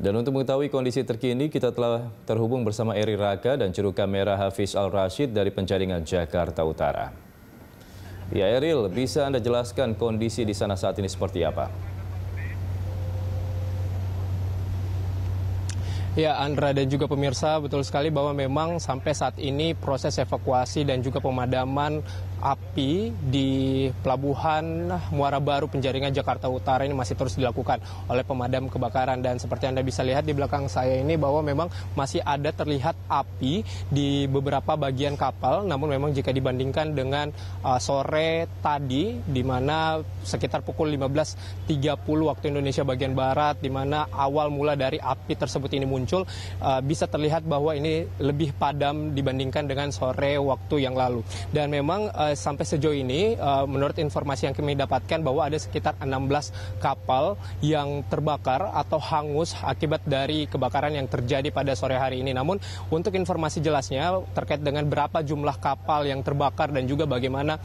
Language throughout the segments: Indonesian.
Dan untuk mengetahui kondisi terkini, kita telah terhubung bersama Eri Raka dan juru kamera Hafiz Al-Rashid dari Penjaringan, Jakarta Utara. Ya Eril, bisa Anda jelaskan kondisi di sana saat ini seperti apa? Ya, Andra dan juga pemirsa, betul sekali bahwa memang sampai saat ini proses evakuasi dan juga pemadaman api di Pelabuhan Muara Baru Penjaringan, Jakarta Utara ini masih terus dilakukan oleh pemadam kebakaran. Dan seperti Anda bisa lihat di belakang saya ini bahwa memang masih ada terlihat api di beberapa bagian kapal. Namun memang jika dibandingkan dengan sore tadi, di mana sekitar pukul 15.30 waktu Indonesia bagian Barat, di mana awal mula dari api tersebut ini muncul, bisa terlihat bahwa ini lebih padam dibandingkan dengan sore waktu yang lalu. Dan memang sampai sejauh ini menurut informasi yang kami dapatkan bahwa ada sekitar 16 kapal yang terbakar atau hangus akibat dari kebakaran yang terjadi pada sore hari ini. Namun untuk informasi jelasnya terkait dengan berapa jumlah kapal yang terbakar dan juga bagaimana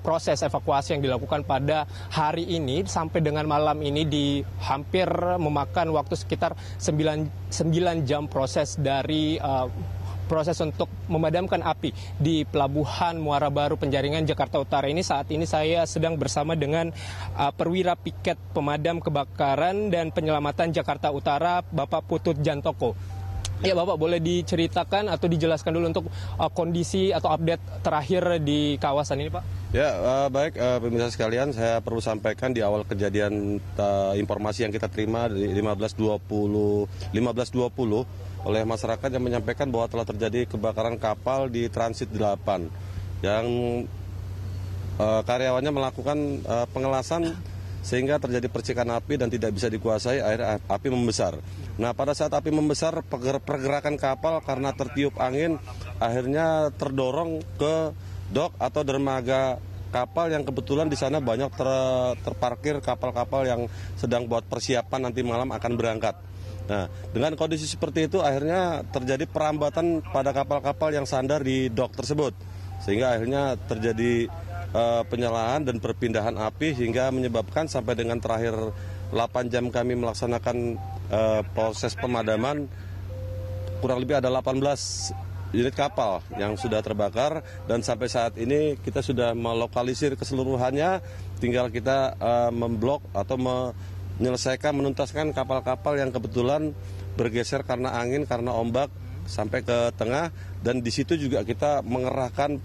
proses evakuasi yang dilakukan pada hari ini sampai dengan malam ini di hampir memakan waktu sekitar 9 jam proses dari proses untuk memadamkan api di Pelabuhan Muara Baru Penjaringan, Jakarta Utara ini. Saat ini saya sedang bersama dengan perwira piket pemadam kebakaran dan penyelamatan Jakarta Utara, Bapak Putut Jantoko. Ya Bapak, boleh diceritakan atau dijelaskan dulu untuk kondisi atau update terakhir di kawasan ini Pak? Ya, baik pemirsa sekalian, saya perlu sampaikan di awal kejadian informasi yang kita terima di 15.20 oleh masyarakat yang menyampaikan bahwa telah terjadi kebakaran kapal di Transit 8 yang karyawannya melakukan pengelasan sehingga terjadi percikan api dan tidak bisa dikuasai, akhirnya api membesar. Nah, pada saat api membesar, pergerakan kapal karena tertiup angin akhirnya terdorong ke dok atau dermaga kapal yang kebetulan di sana banyak terparkir kapal-kapal yang sedang buat persiapan nanti malam akan berangkat. Nah, dengan kondisi seperti itu akhirnya terjadi perambatan pada kapal-kapal yang sandar di dok tersebut. Sehingga akhirnya terjadi penyalahan dan perpindahan api hingga menyebabkan sampai dengan terakhir 8 jam kami melaksanakan proses pemadaman, kurang lebih ada 18 unit kapal yang sudah terbakar dan sampai saat ini kita sudah melokalisir keseluruhannya, tinggal kita memblok atau menyelesaikan, menuntaskan kapal-kapal yang kebetulan bergeser karena angin, karena ombak sampai ke tengah. Dan di situ juga kita mengerahkan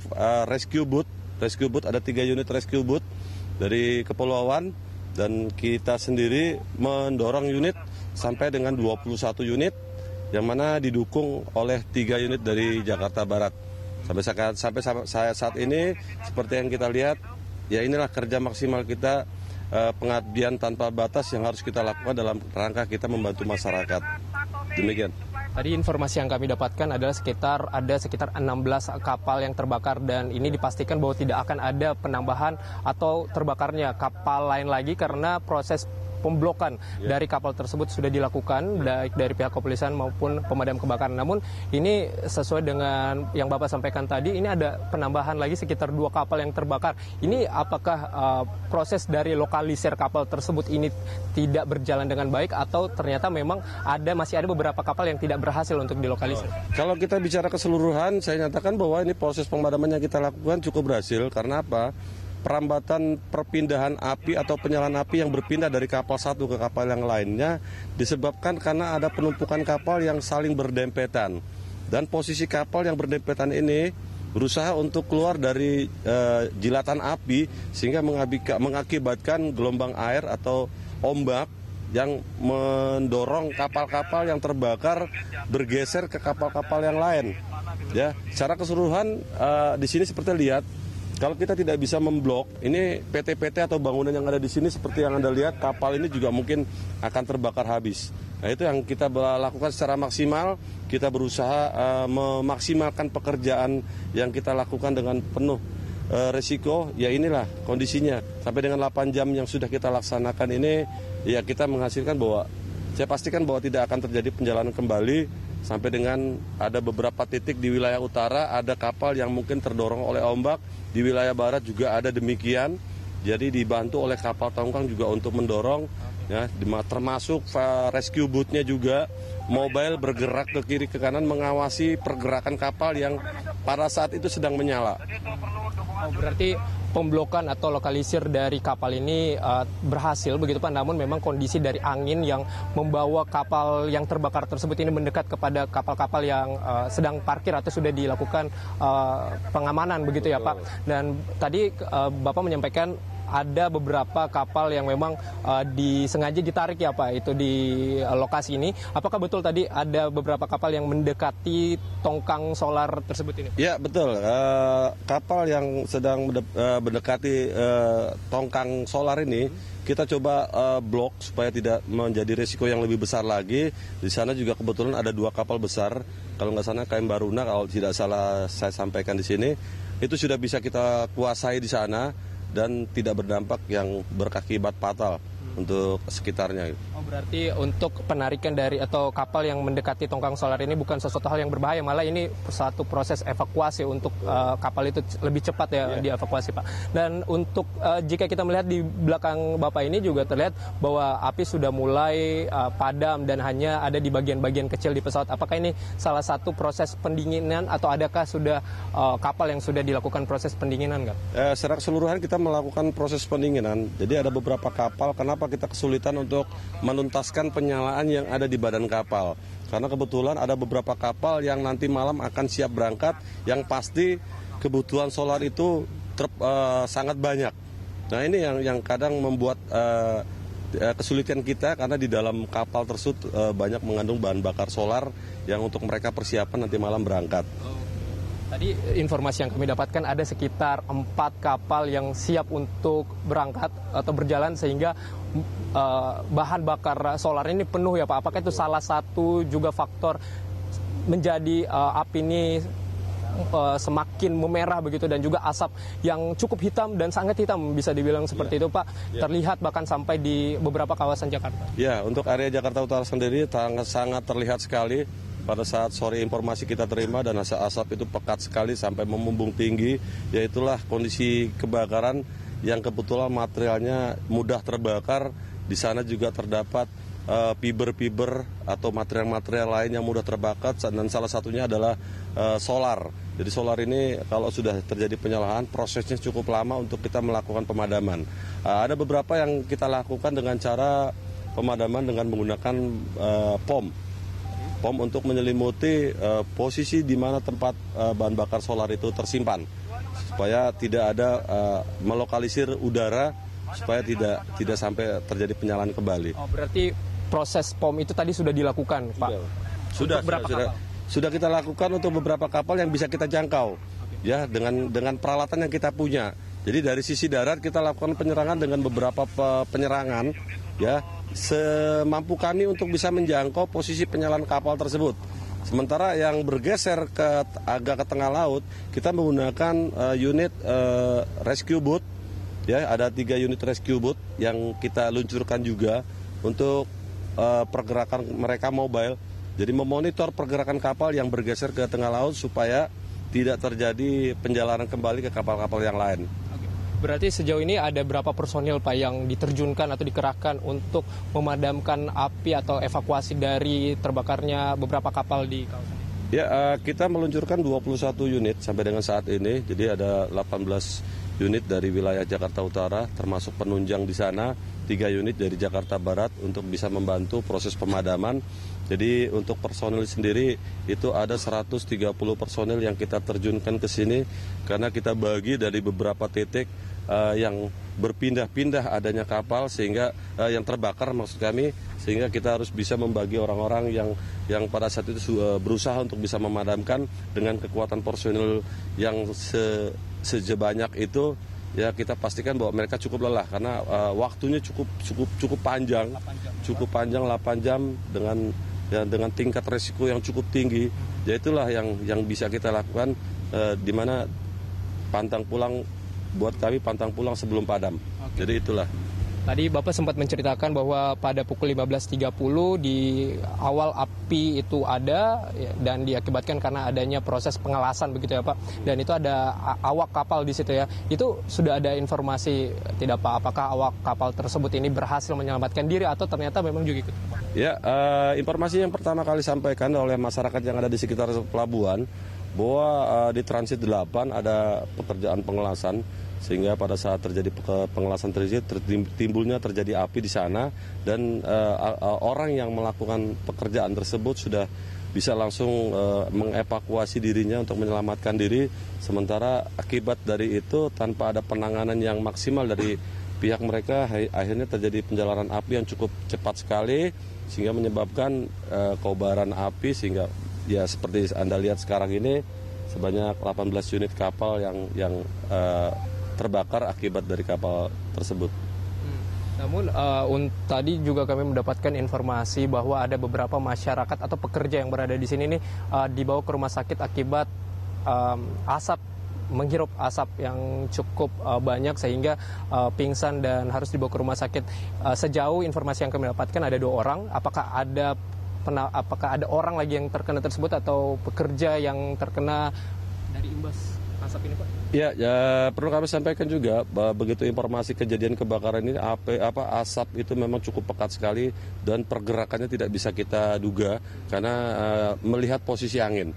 rescue boat ada 3 unit rescue boat dari Kepulauan dan kita sendiri mendorong unit sampai dengan 21 unit yang mana didukung oleh 3 unit dari Jakarta Barat. Sampai saat ini seperti yang kita lihat, ya inilah kerja maksimal kita, pengabdian tanpa batas yang harus kita lakukan dalam rangka kita membantu masyarakat. Demikian. Tadi informasi yang kami dapatkan adalah ada sekitar 16 kapal yang terbakar dan ini dipastikan bahwa tidak akan ada penambahan atau terbakarnya kapal lain lagi karena proses pemblokan dari kapal tersebut sudah dilakukan baik dari pihak kepolisian maupun pemadam kebakaran. Namun ini sesuai dengan yang Bapak sampaikan tadi, ini ada penambahan lagi sekitar 2 kapal yang terbakar. Ini apakah proses dari lokalisir kapal tersebut ini tidak berjalan dengan baik atau ternyata memang masih ada beberapa kapal yang tidak berhasil untuk dilokalisir? Kalau kita bicara keseluruhan, saya nyatakan bahwa ini proses pemadaman yang kita lakukan cukup berhasil. Karena apa? Perambatan perpindahan api atau penyalaan api yang berpindah dari kapal satu ke kapal yang lainnya disebabkan karena ada penumpukan kapal yang saling berdempetan. Dan posisi kapal yang berdempetan ini berusaha untuk keluar dari jilatan api sehingga mengakibatkan gelombang air atau ombak yang mendorong kapal-kapal yang terbakar bergeser ke kapal-kapal yang lain. Ya, secara keseluruhan di sini seperti lihat, kalau kita tidak bisa memblok, ini PT-PT atau bangunan yang ada di sini seperti yang Anda lihat, kapal ini juga mungkin akan terbakar habis. Nah, itu yang kita lakukan secara maksimal, kita berusaha memaksimalkan pekerjaan yang kita lakukan dengan penuh resiko. Ya inilah kondisinya, sampai dengan 8 jam yang sudah kita laksanakan ini, ya kita menghasilkan bahwa, saya pastikan bahwa tidak akan terjadi penjalanan kembali. Sampai dengan ada beberapa titik di wilayah utara, ada kapal yang mungkin terdorong oleh ombak. Di wilayah barat juga ada demikian. Jadi dibantu oleh kapal tongkang juga untuk mendorong. ya, termasuk rescue boat-nya juga mobile bergerak ke kiri ke kanan mengawasi pergerakan kapal yang pada saat itu sedang menyala. Oh, berarti pemblokan atau lokalisir dari kapal ini berhasil begitu Pak, namun memang kondisi dari angin yang membawa kapal yang terbakar tersebut ini mendekat kepada kapal-kapal yang sedang parkir atau sudah dilakukan pengamanan begitu ya Pak. Dan tadi Bapak menyampaikan ada beberapa kapal yang memang disengaja ditarik ya Pak, itu di lokasi ini. Apakah betul tadi ada beberapa kapal yang mendekati tongkang solar tersebut ini? Ya betul, kapal yang sedang mendekati tongkang solar ini kita coba blok supaya tidak menjadi risiko yang lebih besar lagi. Di sana juga kebetulan ada 2 kapal besar, kalau nggak salah KM Baruna, kalau tidak salah saya sampaikan di sini, itu sudah bisa kita kuasai di sana dan tidak berdampak yang berakibat fatal untuk sekitarnya. Oh, berarti untuk penarikan dari atau kapal yang mendekati tongkang solar ini bukan sesuatu hal yang berbahaya, malah ini satu proses evakuasi untuk kapal itu lebih cepat ya dievakuasi Pak. Dan untuk jika kita melihat di belakang Bapak ini juga terlihat bahwa api sudah mulai padam dan hanya ada di bagian-bagian kecil di pesawat. Apakah ini salah satu proses pendinginan atau adakah sudah kapal yang sudah dilakukan proses pendinginan nggak? Secara keseluruhan kita melakukan proses pendinginan. Jadi ada beberapa kapal, kenapa kita kesulitan untuk menuntaskan penyalaan yang ada di badan kapal. Karena kebetulan ada beberapa kapal yang nanti malam akan siap berangkat, yang pasti kebutuhan solar itu sangat banyak. Nah ini yang kadang membuat kesulitan kita, karena di dalam kapal tersebut banyak mengandung bahan bakar solar yang untuk mereka persiapan nanti malam berangkat. Tadi informasi yang kami dapatkan ada sekitar 4 kapal yang siap untuk berangkat atau berjalan sehingga bahan bakar solar ini penuh ya Pak. Apakah itu salah satu juga faktor menjadi api ini semakin memerah begitu dan juga asap yang cukup hitam dan sangat hitam bisa dibilang seperti itu Pak, terlihat bahkan sampai di beberapa kawasan Jakarta. Ya, untuk area Jakarta Utara sendiri sangat terlihat sekali. Pada saat sore informasi kita terima dan asap itu pekat sekali sampai memumbung tinggi, yaitulah kondisi kebakaran yang kebetulan materialnya mudah terbakar. Di sana juga terdapat fiber-fiber atau material-material lain yang mudah terbakar, dan salah satunya adalah solar. Jadi solar ini kalau sudah terjadi penyalahan prosesnya cukup lama untuk kita melakukan pemadaman. Ada beberapa yang kita lakukan dengan cara pemadaman dengan menggunakan pom untuk menyelimuti posisi di mana tempat bahan bakar solar itu tersimpan, supaya tidak ada melokalisir udara, supaya tidak sampai terjadi penyalaan kembali. Oh, berarti proses pom itu tadi sudah dilakukan, Pak? Sudah kita lakukan untuk beberapa kapal yang bisa kita jangkau, ya dengan peralatan yang kita punya. Jadi dari sisi darat kita lakukan penyerangan dengan beberapa penyerangan, ya, semampu kami untuk bisa menjangkau posisi penyalaan kapal tersebut. Sementara yang bergeser agak ke tengah laut, kita menggunakan unit rescue boat, ya, ada 3 unit rescue boat yang kita luncurkan juga untuk pergerakan mereka mobile. Jadi memonitor pergerakan kapal yang bergeser ke tengah laut supaya tidak terjadi penjalanan kembali ke kapal-kapal yang lain. Berarti sejauh ini ada berapa personil Pak yang diterjunkan atau dikerahkan untuk memadamkan api atau evakuasi dari terbakarnya beberapa kapal di kawasan ini? Ya, kita meluncurkan 21 unit sampai dengan saat ini. Jadi ada 18 unit dari wilayah Jakarta Utara, termasuk penunjang di sana, 3 unit dari Jakarta Barat untuk bisa membantu proses pemadaman. Jadi untuk personil sendiri itu ada 130 personil yang kita terjunkan ke sini, karena kita bagi dari beberapa titik yang berpindah-pindah adanya kapal, sehingga yang terbakar maksud kami, sehingga kita harus bisa membagi orang-orang yang pada saat itu berusaha untuk bisa memadamkan dengan kekuatan personil yang sebanyak itu. Ya, kita pastikan bahwa mereka cukup lelah karena waktunya cukup panjang, 8 jam dengan tingkat resiko yang cukup tinggi. Ya itulah yang bisa kita lakukan, di mana pantang pulang buat kami, pantang pulang sebelum padam. Jadi itulah. Tadi Bapak sempat menceritakan bahwa pada pukul 15.30 di awal api itu ada dan diakibatkan karena adanya proses pengelasan begitu ya Pak. Dan itu ada awak kapal di situ ya. Itu sudah ada informasi tidak Pak? Apakah awak kapal tersebut ini berhasil menyelamatkan diri atau ternyata memang juga ikut? Ya, informasi yang pertama kali disampaikan oleh masyarakat yang ada di sekitar pelabuhan bahwa di transit 8 ada pekerjaan pengelasan. Sehingga pada saat terjadi pengelasan timbulnya terjadi api di sana dan orang yang melakukan pekerjaan tersebut sudah bisa langsung mengevakuasi dirinya untuk menyelamatkan diri. Sementara akibat dari itu tanpa ada penanganan yang maksimal dari pihak mereka, akhirnya terjadi penjalaran api yang cukup cepat sekali sehingga menyebabkan kobaran api sehingga ya seperti Anda lihat sekarang ini sebanyak 18 unit kapal yang terbakar akibat dari kapal tersebut. Namun tadi juga kami mendapatkan informasi bahwa ada beberapa masyarakat atau pekerja yang berada di sini dibawa ke rumah sakit akibat menghirup asap yang cukup banyak sehingga pingsan dan harus dibawa ke rumah sakit. Sejauh informasi yang kami dapatkan ada 2 orang. Apakah ada orang lagi yang terkena tersebut atau pekerja yang terkena dari imbas asap ini Pak? Ya, perlu kami sampaikan juga begitu informasi kejadian kebakaran ini asap itu memang cukup pekat sekali dan pergerakannya tidak bisa kita duga karena melihat posisi angin.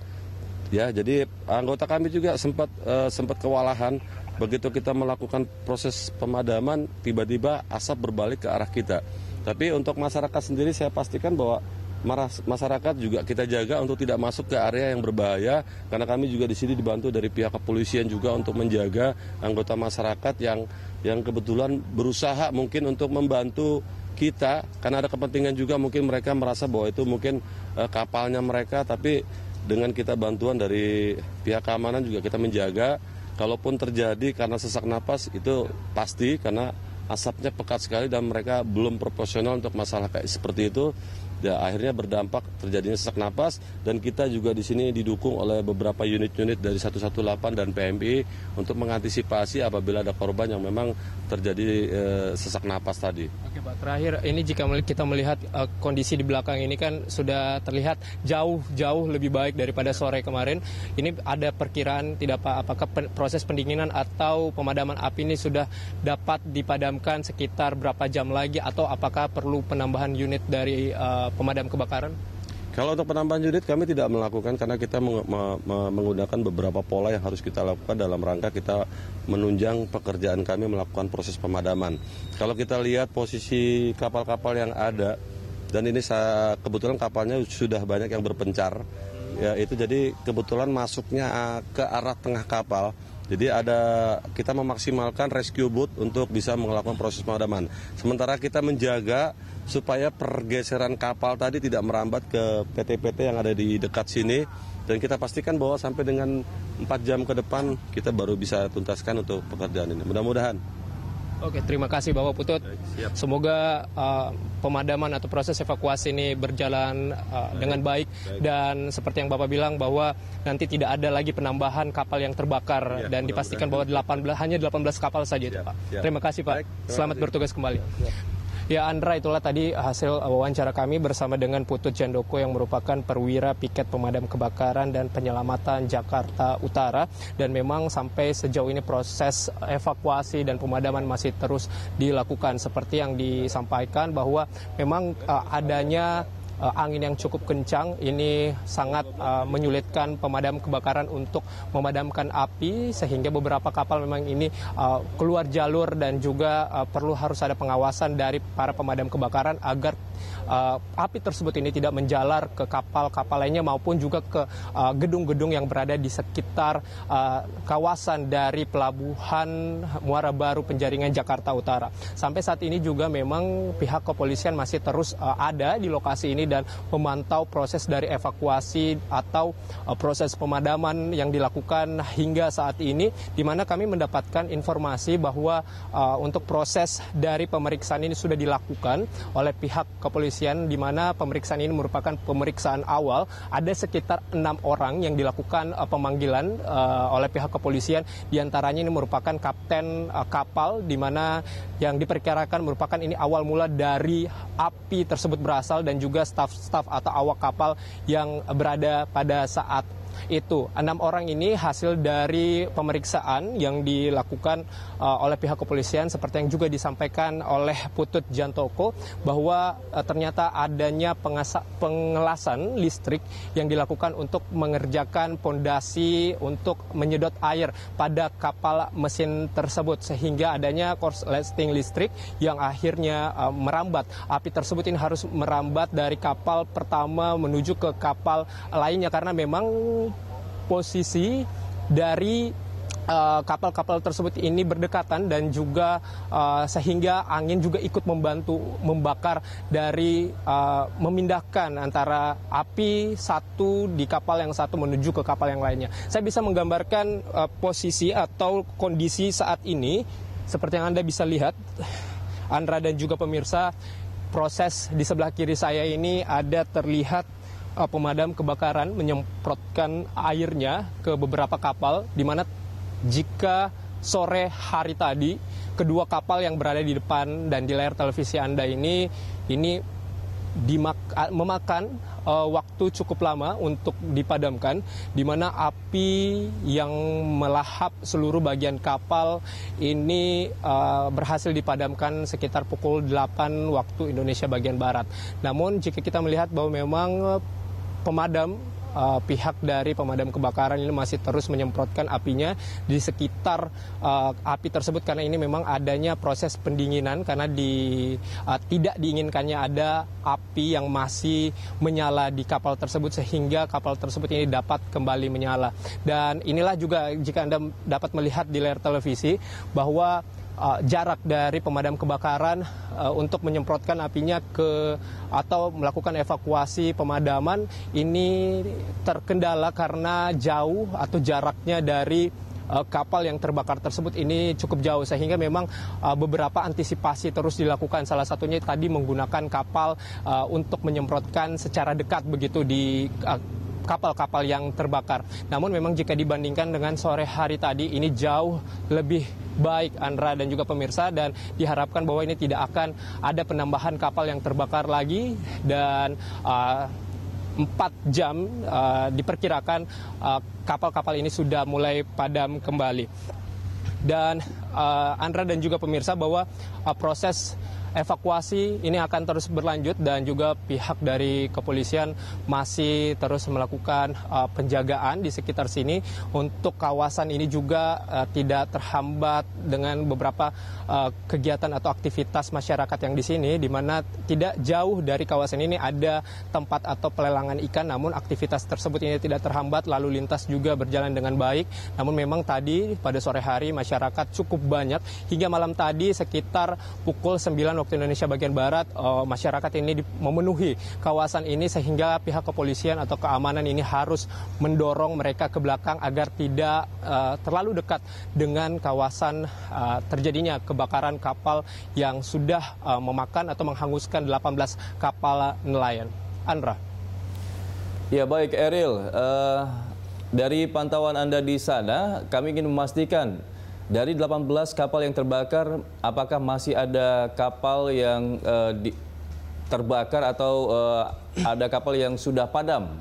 Ya, jadi anggota kami juga sempat kewalahan begitu kita melakukan proses pemadaman tiba-tiba asap berbalik ke arah kita. Tapi untuk masyarakat sendiri saya pastikan bahwa masyarakat juga kita jaga untuk tidak masuk ke area yang berbahaya karena kami juga di sini dibantu dari pihak kepolisian juga untuk menjaga anggota masyarakat yang kebetulan berusaha mungkin untuk membantu kita karena ada kepentingan juga mungkin mereka merasa bahwa itu mungkin kapalnya mereka, tapi dengan kita bantuan dari pihak keamanan juga kita menjaga kalaupun terjadi karena sesak napas itu pasti karena asapnya pekat sekali dan mereka belum proporsional untuk masalah kayak seperti itu. Ya, akhirnya berdampak terjadinya sesak napas dan kita juga di sini didukung oleh beberapa unit-unit dari 118 dan PMI untuk mengantisipasi apabila ada korban yang memang terjadi sesak napas tadi. Oke Pak, terakhir ini jika kita melihat kondisi di belakang ini kan sudah terlihat jauh lebih baik daripada sore kemarin. Ini ada perkiraan tidak Pak, apakah proses pendinginan atau pemadaman api ini sudah dapat dipadamkan sekitar berapa jam lagi atau apakah perlu penambahan unit dari pemadam kebakaran? Kalau untuk penambahan unit kami tidak melakukan karena kita menggunakan beberapa pola yang harus kita lakukan dalam rangka kita menunjang pekerjaan kami melakukan proses pemadaman. Kalau kita lihat posisi kapal-kapal yang ada dan ini kebetulan kapalnya sudah banyak yang berpencar, ya itu jadi kebetulan masuknya ke arah tengah kapal. Jadi kita memaksimalkan rescue boat untuk bisa melakukan proses pemadaman. Sementara kita menjaga supaya pergeseran kapal tadi tidak merambat ke PT-PT yang ada di dekat sini. Dan kita pastikan bahwa sampai dengan 4 jam ke depan kita baru bisa tuntaskan untuk pekerjaan ini. Mudah-mudahan. Oke, terima kasih Bapak Putut. Semoga pemadaman atau proses evakuasi ini berjalan dengan baik. Dan seperti yang Bapak bilang bahwa nanti tidak ada lagi penambahan kapal yang terbakar dan dipastikan bahwa hanya 18 kapal saja itu Pak. Terima kasih Pak. Selamat bertugas kembali. Ya Andra, itulah tadi hasil wawancara kami bersama dengan Putut Jandoko yang merupakan perwira piket pemadam kebakaran dan penyelamatan Jakarta Utara. Dan memang sampai sejauh ini proses evakuasi dan pemadaman masih terus dilakukan. Seperti yang disampaikan bahwa memang adanya angin yang cukup kencang ini sangat menyulitkan pemadam kebakaran untuk memadamkan api sehingga beberapa kapal memang ini keluar jalur dan juga perlu harus ada pengawasan dari para pemadam kebakaran agar api tersebut ini tidak menjalar ke kapal-kapal lainnya maupun juga ke gedung-gedung yang berada di sekitar kawasan dari pelabuhan Muara Baru Penjaringan Jakarta Utara. Sampai saat ini juga memang pihak kepolisian masih terus ada di lokasi ini dan memantau proses dari evakuasi atau proses pemadaman yang dilakukan hingga saat ini, di mana kami mendapatkan informasi bahwa untuk proses dari pemeriksaan ini sudah dilakukan oleh pihak kepolisian, di mana pemeriksaan ini merupakan pemeriksaan awal. Ada sekitar 6 orang yang dilakukan pemanggilan oleh pihak kepolisian. Di antaranya ini merupakan kapten kapal, di mana yang diperkirakan merupakan ini awal mula dari api tersebut berasal, dan juga staf-staf atau awak kapal yang berada pada saat itu. 6 orang ini hasil dari pemeriksaan yang dilakukan oleh pihak kepolisian, seperti yang juga disampaikan oleh Putut Jantoko, bahwa ternyata adanya pengelasan listrik yang dilakukan untuk mengerjakan pondasi untuk menyedot air pada kapal mesin tersebut, sehingga adanya korsleting listrik yang akhirnya merambat. Api tersebut ini harus merambat dari kapal pertama menuju ke kapal lainnya, karena memang posisi dari kapal-kapal tersebut ini berdekatan, dan juga sehingga angin juga ikut membantu membakar dari memindahkan antara api satu di kapal yang satu menuju ke kapal yang lainnya. Saya bisa menggambarkan posisi atau kondisi saat ini seperti yang Anda bisa lihat, Andra dan juga pemirsa. Proses di sebelah kiri saya ini ada terlihat pemadam kebakaran menyemprotkan airnya ke beberapa kapal, di mana jika sore hari tadi kedua kapal yang berada di depan dan di layar televisi Anda ini memakan waktu cukup lama untuk dipadamkan, di mana api yang melahap seluruh bagian kapal ini berhasil dipadamkan sekitar pukul 8 waktu Indonesia bagian Barat. Namun jika kita melihat bahwa memang pihak dari pemadam kebakaran ini masih terus menyemprotkan apinya di sekitar api tersebut, karena ini memang adanya proses pendinginan, karena tidak diinginkannya ada api yang masih menyala di kapal tersebut, sehingga kapal tersebut ini dapat kembali menyala. Dan inilah juga jika Anda dapat melihat di layar televisi bahwa jarak dari pemadam kebakaran untuk menyemprotkan apinya atau melakukan evakuasi pemadaman ini terkendala karena jauh atau jaraknya dari kapal yang terbakar tersebut ini cukup jauh, sehingga memang beberapa antisipasi terus dilakukan. Salah satunya tadi menggunakan kapal untuk menyemprotkan secara dekat begitu di kapal-kapal yang terbakar. Namun memang jika dibandingkan dengan sore hari tadi, ini jauh lebih baik, Andra dan juga pemirsa, dan diharapkan bahwa ini tidak akan ada penambahan kapal yang terbakar lagi, dan 4 jam diperkirakan kapal-kapal ini sudah mulai padam kembali. Dan Andra dan juga pemirsa, bahwa proses evakuasi ini akan terus berlanjut, dan juga pihak dari kepolisian masih terus melakukan penjagaan di sekitar sini untuk kawasan ini juga tidak terhambat dengan beberapa kegiatan atau aktivitas masyarakat yang di sini, di mana tidak jauh dari kawasan ini ada tempat atau pelelangan ikan, namun aktivitas tersebut ini tidak terhambat, lalu lintas juga berjalan dengan baik. Namun memang tadi pada sore hari masyarakat cukup banyak, hingga malam tadi sekitar pukul 9 waktu Indonesia bagian Barat, masyarakat ini memenuhi kawasan ini, sehingga pihak kepolisian atau keamanan ini harus mendorong mereka ke belakang agar tidak terlalu dekat dengan kawasan terjadinya kebakaran kapal yang sudah memakan atau menghanguskan 18 kapal nelayan. Andra. Ya baik Eril, dari pantauan Anda di sana kami ingin memastikan dari 18 kapal yang terbakar, apakah masih ada kapal yang terbakar atau ada kapal yang sudah padam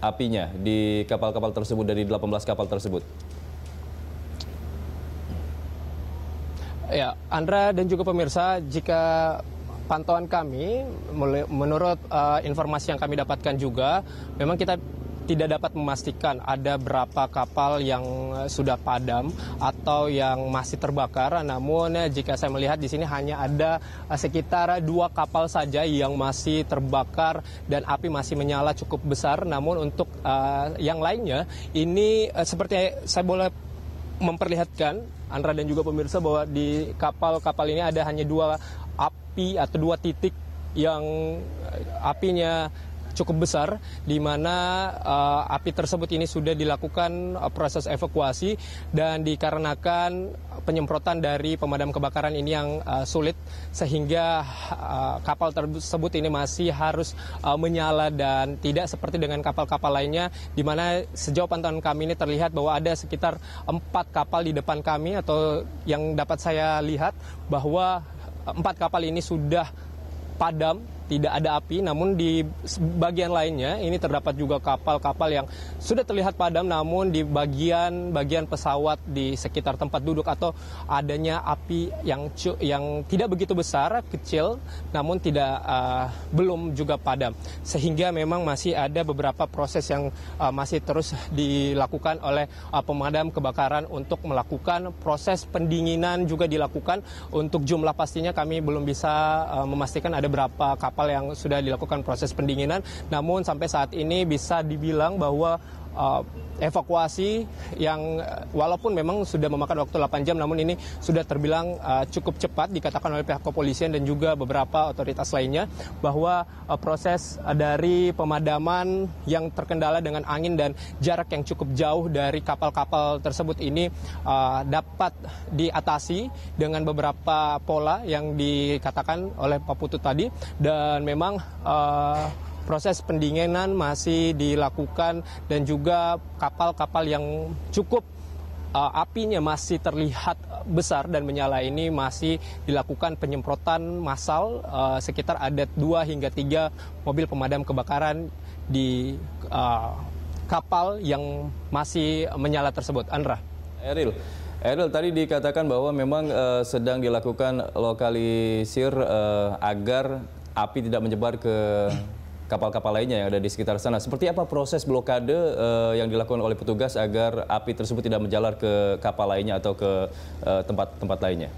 apinya di kapal-kapal tersebut, dari 18 kapal tersebut? Ya, Andra dan juga pemirsa, jika pantauan kami, menurut informasi yang kami dapatkan juga, memang kita tidak dapat memastikan ada berapa kapal yang sudah padam atau yang masih terbakar. Namun jika saya melihat di sini hanya ada sekitar 2 kapal saja yang masih terbakar dan api masih menyala cukup besar. Namun untuk yang lainnya ini seperti saya boleh memperlihatkan Andra dan juga pemirsa, bahwa di kapal-kapal ini ada hanya 2 api atau 2 titik yang apinya cukup besar, di mana api tersebut ini sudah dilakukan proses evakuasi, dan dikarenakan penyemprotan dari pemadam kebakaran ini yang sulit, sehingga kapal tersebut ini masih harus menyala, dan tidak seperti dengan kapal-kapal lainnya, di mana sejauh pantauan kami ini terlihat bahwa ada sekitar 4 kapal di depan kami, atau yang dapat saya lihat bahwa 4 kapal ini sudah padam, tidak ada api. Namun di bagian lainnya ini terdapat juga kapal-kapal yang sudah terlihat padam, namun di bagian pesawat di sekitar tempat duduk atau adanya api yang tidak begitu besar, kecil, namun belum juga padam, sehingga memang masih ada beberapa proses yang masih terus dilakukan oleh pemadam kebakaran untuk melakukan proses pendinginan, juga dilakukan. Untuk jumlah pastinya kami belum bisa memastikan ada berapa kapal yang sudah dilakukan proses pendinginan, namun sampai saat ini bisa dibilang bahwa evakuasi yang walaupun memang sudah memakan waktu 8 jam, namun ini sudah terbilang cukup cepat, dikatakan oleh pihak kepolisian dan juga beberapa otoritas lainnya, bahwa proses dari pemadaman yang terkendala dengan angin dan jarak yang cukup jauh dari kapal-kapal tersebut ini dapat diatasi dengan beberapa pola yang dikatakan oleh Pak Putut tadi, dan memang proses pendinginan masih dilakukan, dan juga kapal-kapal yang cukup apinya masih terlihat besar dan menyala ini masih dilakukan penyemprotan massal. Sekitar ada 2 hingga 3 mobil pemadam kebakaran di kapal yang masih menyala tersebut. Andra. Eril, tadi dikatakan bahwa memang sedang dilakukan lokalisir agar api tidak menyebar ke kapal-kapal lainnya yang ada di sekitar sana. Seperti apa proses blokade yang dilakukan oleh petugas agar api tersebut tidak menjalar ke kapal lainnya atau ke tempat-tempat lainnya?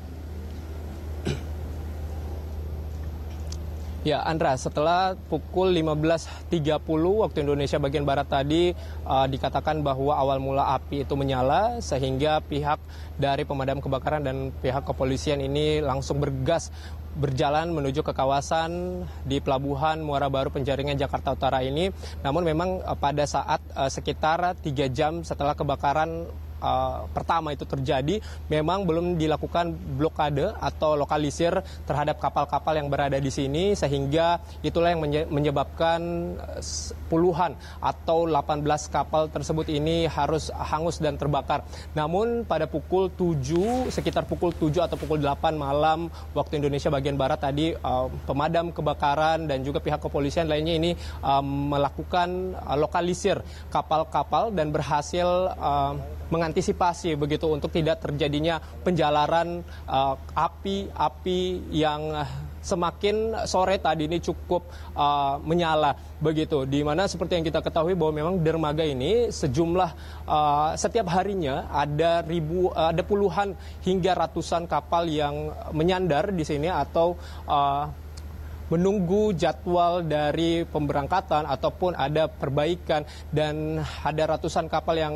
Ya, Andra, setelah pukul 15.30 waktu Indonesia bagian Barat tadi dikatakan bahwa awal mula api itu menyala, sehingga pihak dari pemadam kebakaran dan pihak kepolisian ini langsung berjalan menuju ke kawasan di Pelabuhan Muara Baru Penjaringan Jakarta Utara ini. Namun memang pada saat sekitar 3 jam setelah kebakaran pertama itu terjadi, memang belum dilakukan blokade atau lokalisir terhadap kapal-kapal yang berada di sini, sehingga itulah yang menyebabkan puluhan atau 18 kapal tersebut ini harus hangus dan terbakar. Namun pada pukul 7, sekitar pukul 7 atau pukul 8 malam waktu Indonesia bagian Barat tadi, pemadam kebakaran dan juga pihak kepolisian lainnya ini melakukan lokalisir kapal-kapal dan berhasil mengantisipasi begitu untuk tidak terjadinya penjalaran api yang semakin sore tadi ini cukup menyala begitu, di mana seperti yang kita ketahui bahwa memang dermaga ini setiap harinya ada puluhan hingga ratusan kapal yang menyandar di sini atau menunggu jadwal dari pemberangkatan ataupun ada perbaikan, dan ada ratusan kapal yang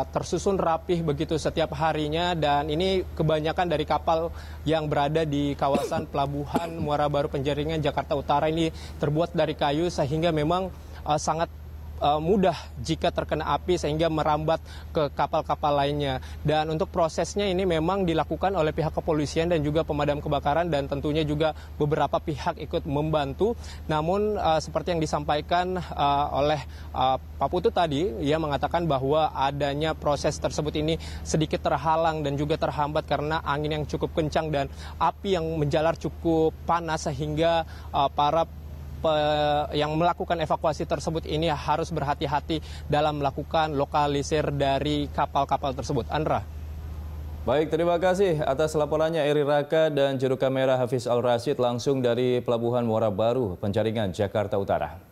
tersusun rapih begitu setiap harinya, dan ini kebanyakan dari kapal yang berada di kawasan Pelabuhan Muara Baru Penjaringan Jakarta Utara ini terbuat dari kayu, sehingga memang sangat mudah jika terkena api sehingga merambat ke kapal-kapal lainnya. Dan untuk prosesnya ini memang dilakukan oleh pihak kepolisian dan juga pemadam kebakaran, dan tentunya juga beberapa pihak ikut membantu. Namun seperti yang disampaikan oleh Pak Putut tadi, ia mengatakan bahwa adanya proses tersebut ini sedikit terhalang dan juga terhambat karena angin yang cukup kencang dan api yang menjalar cukup panas, sehingga para yang melakukan evakuasi tersebut ini harus berhati-hati dalam melakukan lokalisir dari kapal-kapal tersebut. Andra. Baik, terima kasih atas laporannya Eri Raka dan juru kamera Hafiz Al Rashid langsung dari Pelabuhan Muara Baru Penjaringan Jakarta Utara.